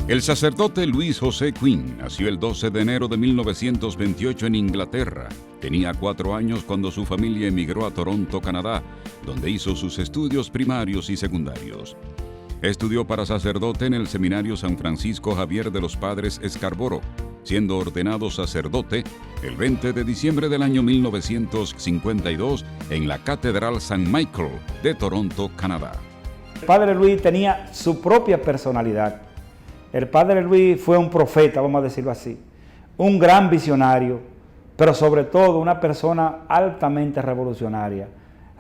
El sacerdote Luis José Quinn nació el 12 de enero de 1928 en Inglaterra. Tenía 4 años cuando su familia emigró a Toronto, Canadá, donde hizo sus estudios primarios y secundarios. Estudió para sacerdote en el Seminario San Francisco Javier de los Padres Scarborough, siendo ordenado sacerdote el 20 de diciembre del año 1952 en la Catedral St. Michael de Toronto, Canadá. El Padre Luis tenía su propia personalidad. El Padre Luis fue un profeta, vamos a decirlo así, un gran visionario, pero sobre todo una persona altamente revolucionaria.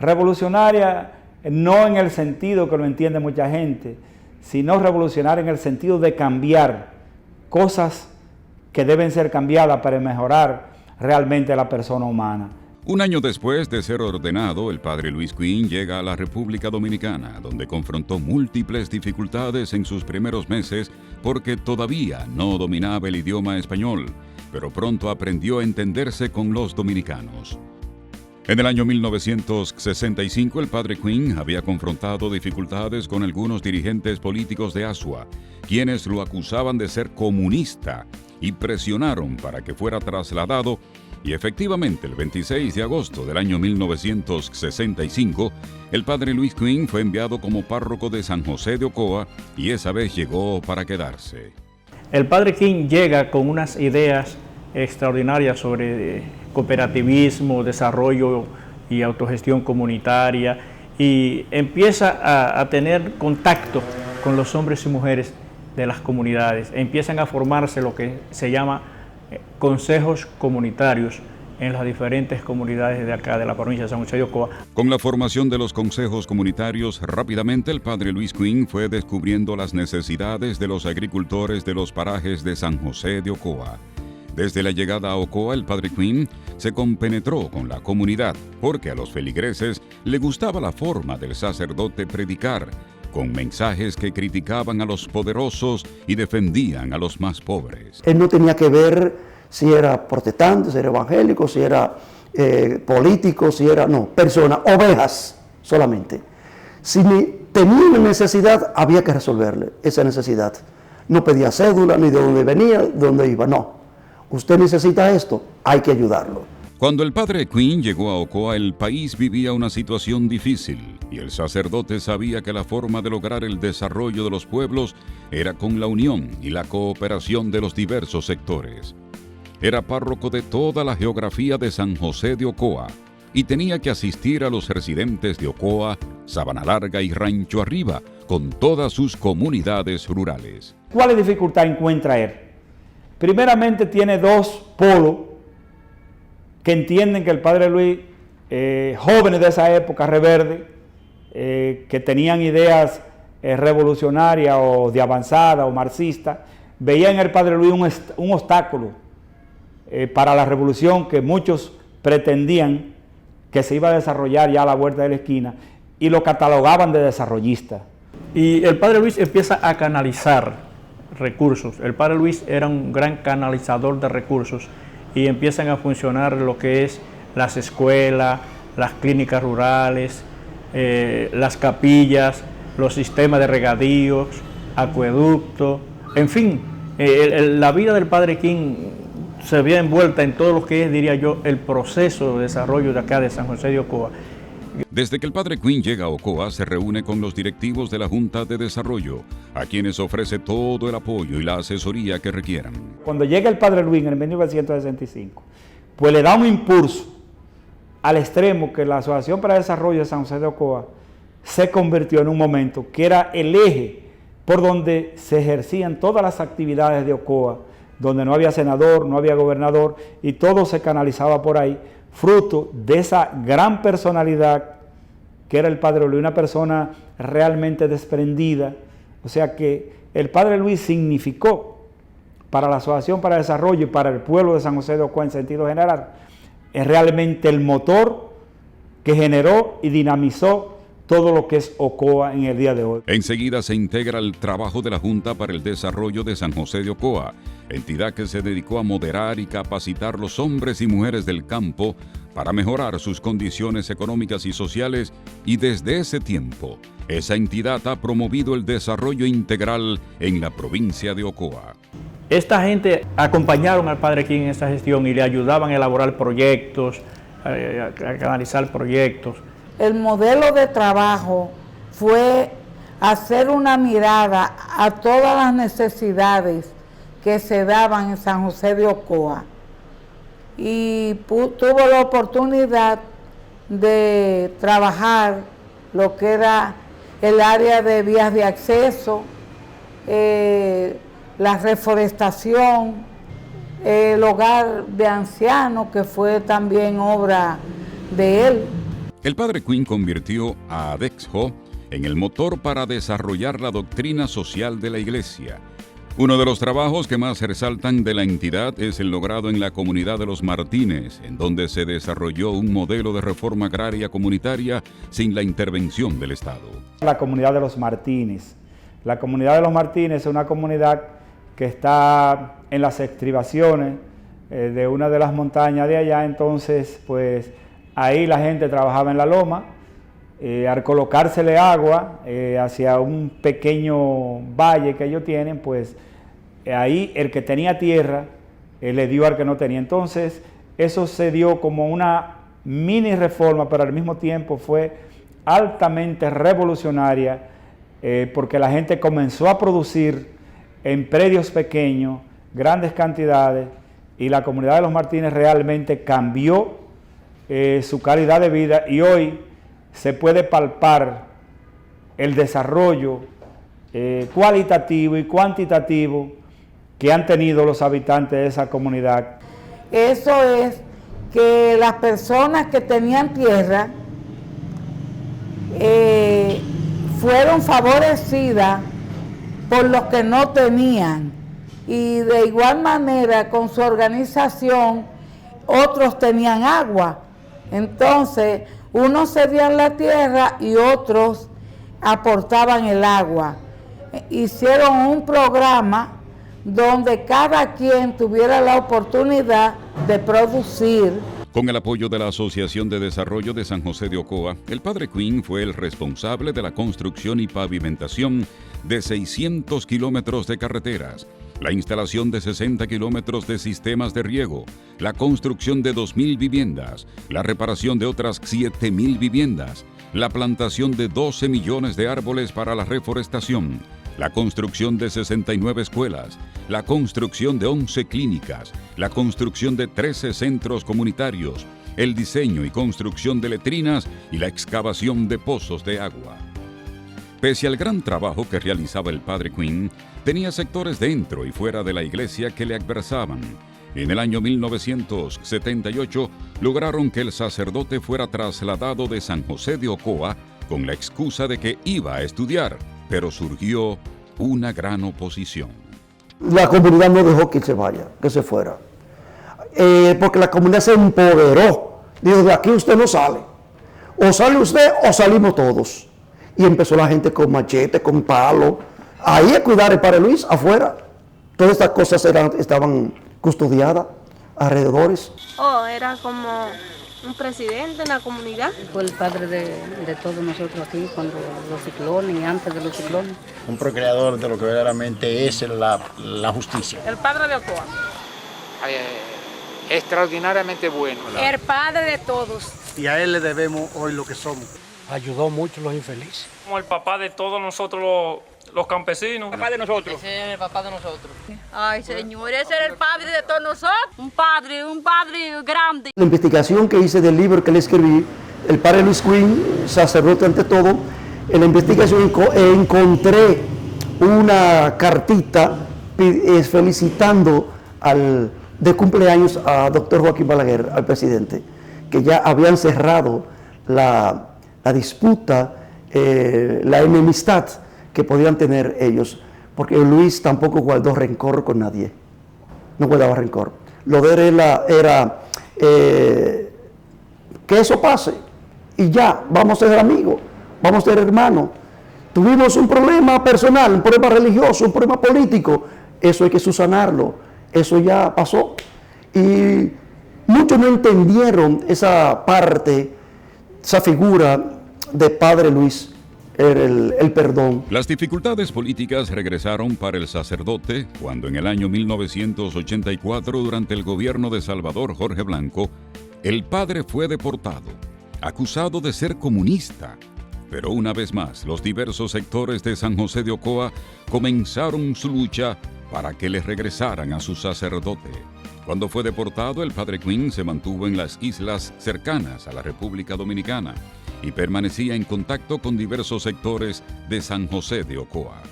Revolucionaria no en el sentido que lo entiende mucha gente, sino revolucionaria en el sentido de cambiar cosas que deben ser cambiadas para mejorar realmente a la persona humana. Un año después de ser ordenado, el padre Luis Quinn llega a la República Dominicana, donde confrontó múltiples dificultades en sus primeros meses porque todavía no dominaba el idioma español, pero pronto aprendió a entenderse con los dominicanos. En el año 1965, el padre Quinn había confrontado dificultades con algunos dirigentes políticos de Asua, quienes lo acusaban de ser comunista y presionaron para que fuera trasladado. Y efectivamente, el 26 de agosto del año 1965, el padre Luis Quinn fue enviado como párroco de San José de Ocoa y esa vez llegó para quedarse. El padre Quinn llega con unas ideas extraordinarias sobre cooperativismo, desarrollo y autogestión comunitaria y empieza a tener contacto con los hombres y mujeres de las comunidades. Empiezan a formarse lo que se llama consejos comunitarios en las diferentes comunidades de acá de la provincia de San José de Ocoa. Con la formación de los consejos comunitarios, rápidamente el padre Luis Quinn fue descubriendo las necesidades de los agricultores de los parajes de San José de Ocoa. Desde la llegada a Ocoa, el padre Quinn se compenetró con la comunidad, porque a los feligreses le gustaba la forma del sacerdote predicar, con mensajes que criticaban a los poderosos y defendían a los más pobres. Él no tenía que ver si era protestante, si era evangélico, si era político, si era, no, personas, ovejas solamente. Si tenía una necesidad, había que resolverle esa necesidad. No pedía cédula, ni de dónde venía, de dónde iba, no. Usted necesita esto, hay que ayudarlo. Cuando el padre Quinn llegó a Ocoa, el país vivía una situación difícil y el sacerdote sabía que la forma de lograr el desarrollo de los pueblos era con la unión y la cooperación de los diversos sectores. Era párroco de toda la geografía de San José de Ocoa y tenía que asistir a los residentes de Ocoa, Sabana Larga y Rancho Arriba con todas sus comunidades rurales. ¿Cuál dificultad encuentra él? Primeramente tiene dos polos que entienden que el padre Luis, jóvenes de esa época, reverde, que tenían ideas revolucionarias o de avanzada o marxista, veían en el padre Luis un obstáculo para la revolución que muchos pretendían que se iba a desarrollar ya a la vuelta de la esquina y lo catalogaban de desarrollista. Y el padre Luis empieza a canalizar recursos. El padre Luis era un gran canalizador de recursos y empiezan a funcionar lo que es las escuelas, las clínicas rurales, las capillas, los sistemas de regadíos, acueductos, en fin, la vida del padre Quinn se ve envuelta en todo lo que es, diría yo, el proceso de desarrollo de acá de San José de Ocoa. Desde que el padre Quinn llega a Ocoa, se reúne con los directivos de la Junta de Desarrollo, a quienes ofrece todo el apoyo y la asesoría que requieran. Cuando llega el padre Luis en el 1965, pues le da un impulso al extremo que la Asociación para el Desarrollo de San José de Ocoa se convirtió en un momento que era el eje por donde se ejercían todas las actividades de Ocoa, donde no había senador, no había gobernador y todo se canalizaba por ahí, fruto de esa gran personalidad que era el padre Luis, una persona realmente desprendida. O sea que el padre Luis significó para la Asociación para el Desarrollo y para el pueblo de San José de Ocoa en sentido general, es realmente el motor que generó y dinamizó todo lo que es Ocoa en el día de hoy. Enseguida se integra al trabajo de la Junta para el Desarrollo de San José de Ocoa, entidad que se dedicó a moderar y capacitar los hombres y mujeres del campo para mejorar sus condiciones económicas y sociales, y desde ese tiempo Esa entidad ha promovido el desarrollo integral en la provincia de Ocoa. Esta gente acompañaron al Padre King en esta gestión y le ayudaban a elaborar proyectos, a canalizar proyectos. El modelo de trabajo fue hacer una mirada a todas las necesidades que se daban en San José de Ocoa. Y tuvo la oportunidad de trabajar lo que era el área de vías de acceso, la reforestación, el hogar de ancianos, que fue también obra de él. El Padre Quinn convirtió a Adexjo en el motor para desarrollar la doctrina social de la Iglesia. Uno de los trabajos que más resaltan de la entidad es el logrado en la comunidad de los Martínez, en donde se desarrolló un modelo de reforma agraria comunitaria sin la intervención del Estado. La comunidad de los Martínez. La comunidad de los Martínez es una comunidad que está en las estribaciones de una de las montañas de allá. Entonces, pues ahí la gente trabajaba en la loma. Al colocársele agua hacia un pequeño valle que ellos tienen, pues ahí el que tenía tierra le dio al que no tenía. Entonces eso se dio como una mini reforma, pero al mismo tiempo fue altamente revolucionaria, porque la gente comenzó a producir en predios pequeños grandes cantidades, y la comunidad de los Martínez realmente cambió su calidad de vida, y hoy se puede palpar el desarrollo cualitativo y cuantitativo que han tenido los habitantes de esa comunidad. Eso es que las personas que tenían tierra fueron favorecidas por los que no tenían, y de igual manera con su organización otros tenían agua. Entonces unos cedían la tierra y otros aportaban el agua. Hicieron un programa donde cada quien tuviera la oportunidad de producir. Con el apoyo de la Asociación de Desarrollo de San José de Ocoa, el Padre Quinn fue el responsable de la construcción y pavimentación de 600 kilómetros de carreteras, la instalación de 60 kilómetros de sistemas de riego, la construcción de 2.000 viviendas, la reparación de otras 7.000 viviendas, la plantación de 12 millones de árboles para la reforestación, la construcción de 69 escuelas, la construcción de 11 clínicas, la construcción de 13 centros comunitarios, el diseño y construcción de letrinas y la excavación de pozos de agua. Pese al gran trabajo que realizaba el Padre Quinn, tenía sectores dentro y fuera de la iglesia que le adversaban. En el año 1978 lograron que el sacerdote fuera trasladado de San José de Ocoa con la excusa de que iba a estudiar, pero surgió una gran oposición. La comunidad no dejó que se vaya, que se fuera, porque la comunidad se empoderó. Dijo, de aquí usted no sale, o sale usted o salimos todos. Y empezó la gente con machete, con palo, ahí a cuidar el Padre Luis afuera. Todas estas cosas estaban custodiadas alrededores. Era como un presidente en la comunidad. Fue el padre de todos nosotros aquí cuando los ciclones y antes de los ciclones. Un procreador de lo que verdaderamente es la justicia. El padre de Ocoa. Extraordinariamente bueno. El padre de todos. Y a él le debemos hoy lo que somos. Ayudó mucho a los infelices. Como el papá de todos nosotros los campesinos. El papá de nosotros. Ese es el papá de nosotros. Ay, señor, ese era el padre de todos nosotros. Un padre grande. La investigación que hice del libro que le escribí, el Padre Luis Quinn, sacerdote ante todo, en la investigación encontré una cartita felicitando de cumpleaños a doctor Joaquín Balaguer, al presidente, que ya habían cerrado la disputa, la enemistad que podían tener ellos, porque Luis tampoco guardó rencor con nadie, no guardaba rencor. Lo de él era que eso pase y ya, vamos a ser amigos, vamos a ser hermanos. Tuvimos un problema personal, un problema religioso, un problema político, eso hay que subsanarlo, eso ya pasó. Y muchos no entendieron esa parte, esa figura de Padre Luis era el perdón. Las dificultades políticas regresaron para el sacerdote cuando en el año 1984, durante el gobierno de Salvador Jorge Blanco, el padre fue deportado, acusado de ser comunista. Pero una vez más, los diversos sectores de San José de Ocoa comenzaron su lucha para que le regresaran a su sacerdote. Cuando fue deportado, el padre Quinn se mantuvo en las islas cercanas a la República Dominicana y permanecía en contacto con diversos sectores de San José de Ocoa.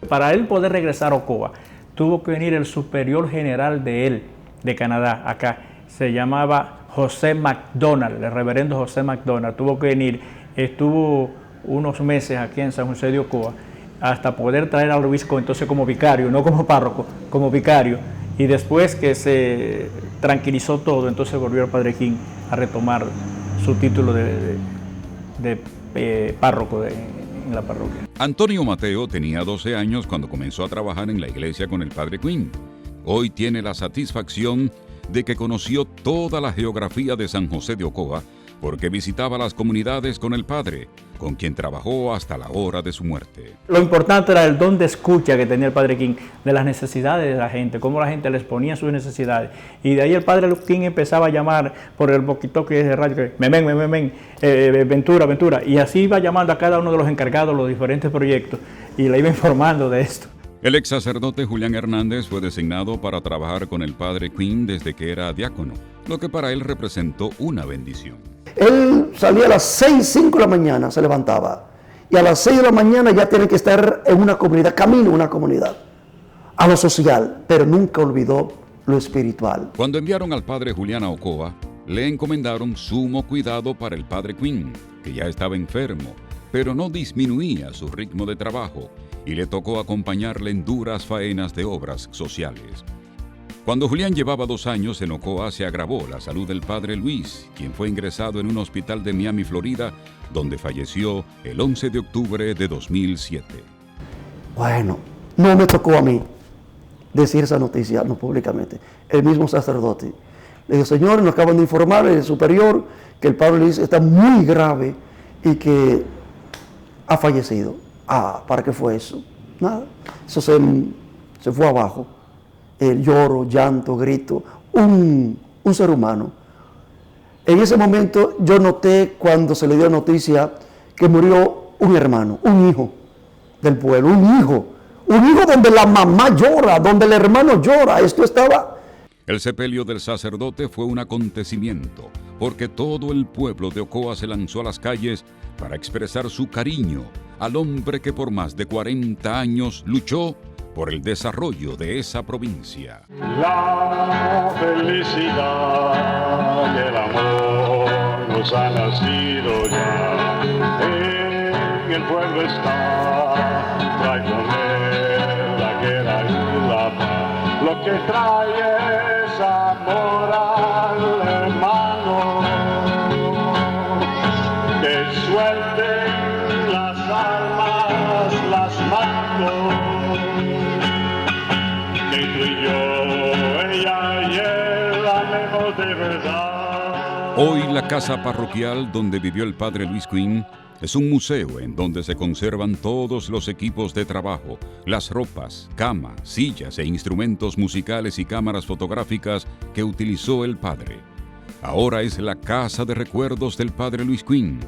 Para él poder regresar a Ocoa, tuvo que venir el superior general de él, de Canadá, acá. Se llamaba José MacDonald, el reverendo José MacDonald. Tuvo que venir, estuvo unos meses aquí en San José de Ocoa, hasta poder traer al obispo entonces como vicario, no como párroco, como vicario. Y después que se tranquilizó todo, entonces volvió el padre Quinn a retomar su título de párroco en la parroquia. Antonio Mateo tenía 12 años cuando comenzó a trabajar en la iglesia con el padre Quinn. Hoy tiene la satisfacción de que conoció toda la geografía de San José de Ocoa porque visitaba las comunidades con el padre, con quien trabajó hasta la hora de su muerte. Lo importante era el don de escucha que tenía el padre Quinn de las necesidades de la gente, cómo la gente les ponía sus necesidades. Y de ahí el padre Quinn empezaba a llamar por el boquitoque de radio, que Ventura, Ventura. Y así iba llamando a cada uno de los encargados de los diferentes proyectos y le iba informando de esto. El ex sacerdote Julián Hernández fue designado para trabajar con el padre Quinn desde que era diácono, lo que para él representó una bendición. Él salía a las 6, 5 de la mañana, se levantaba. Y a las 6 de la mañana ya tiene que estar en una comunidad, camino a una comunidad, a lo social, pero nunca olvidó lo espiritual. Cuando enviaron al padre Julián a Ocoa, le encomendaron sumo cuidado para el padre Quinn, que ya estaba enfermo, pero no disminuía su ritmo de trabajo y le tocó acompañarle en duras faenas de obras sociales. Cuando Julián llevaba 2 años en Ocoa, se agravó la salud del padre Luis, quien fue ingresado en un hospital de Miami, Florida, donde falleció el 11 de octubre de 2007. Bueno, no me tocó a mí decir esa noticia, no públicamente. El mismo sacerdote. Le dijo, señor, nos acaban de informar el superior que el padre Luis está muy grave y que ha fallecido. ¿Para qué fue eso? Nada, eso se fue abajo. El lloro, llanto, grito, un ser humano. En ese momento yo noté cuando se le dio noticia que murió un hermano, un hijo del pueblo, un hijo donde la mamá llora, donde el hermano llora. Esto estaba... El sepelio del sacerdote fue un acontecimiento, porque todo el pueblo de Ocoa se lanzó a las calles para expresar su cariño al hombre que por más de 40 años luchó por el desarrollo de esa provincia. La felicidad y el amor nos ha nacido ya. En el pueblo está, trae con él la guerra y la paz. Lo que trae es amor al hermano. Que suelten las armas, las manos. Hoy la casa parroquial donde vivió el padre Luis Quinn es un museo en donde se conservan todos los equipos de trabajo, las ropas, cama, sillas e instrumentos musicales y cámaras fotográficas que utilizó el padre. Ahora es la casa de recuerdos del padre Luis Quinn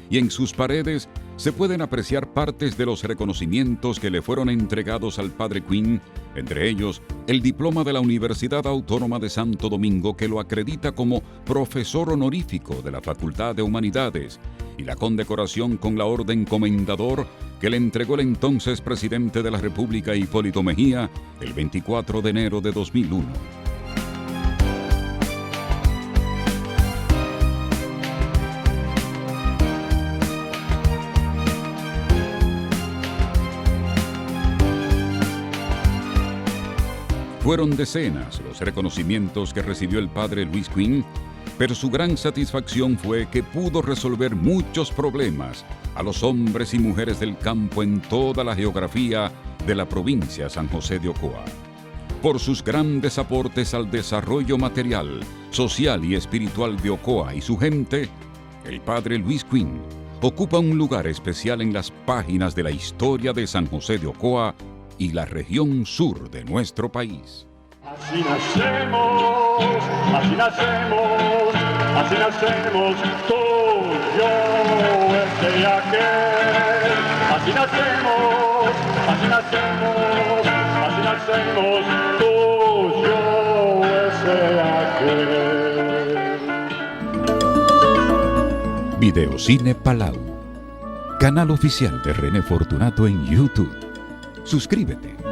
y en sus paredes se pueden apreciar partes de los reconocimientos que le fueron entregados al padre Quinn, entre ellos el diploma de la Universidad Autónoma de Santo Domingo que lo acredita como profesor honorífico de la Facultad de Humanidades y la condecoración con la Orden Comendador que le entregó el entonces presidente de la República Hipólito Mejía el 24 de enero de 2001. Fueron decenas los reconocimientos que recibió el padre Luis Quinn, pero su gran satisfacción fue que pudo resolver muchos problemas a los hombres y mujeres del campo en toda la geografía de la provincia San José de Ocoa. Por sus grandes aportes al desarrollo material, social y espiritual de Ocoa y su gente, el padre Luis Quinn ocupa un lugar especial en las páginas de la historia de San José de Ocoa y la región sur de nuestro país. Así nacemos, así nacemos, así nacemos tú, yo, este y aquel. Así nacemos, así nacemos, así nacemos tú, yo, este y aquel. Videocine Palau, canal oficial de René Fortunato en YouTube. Suscríbete.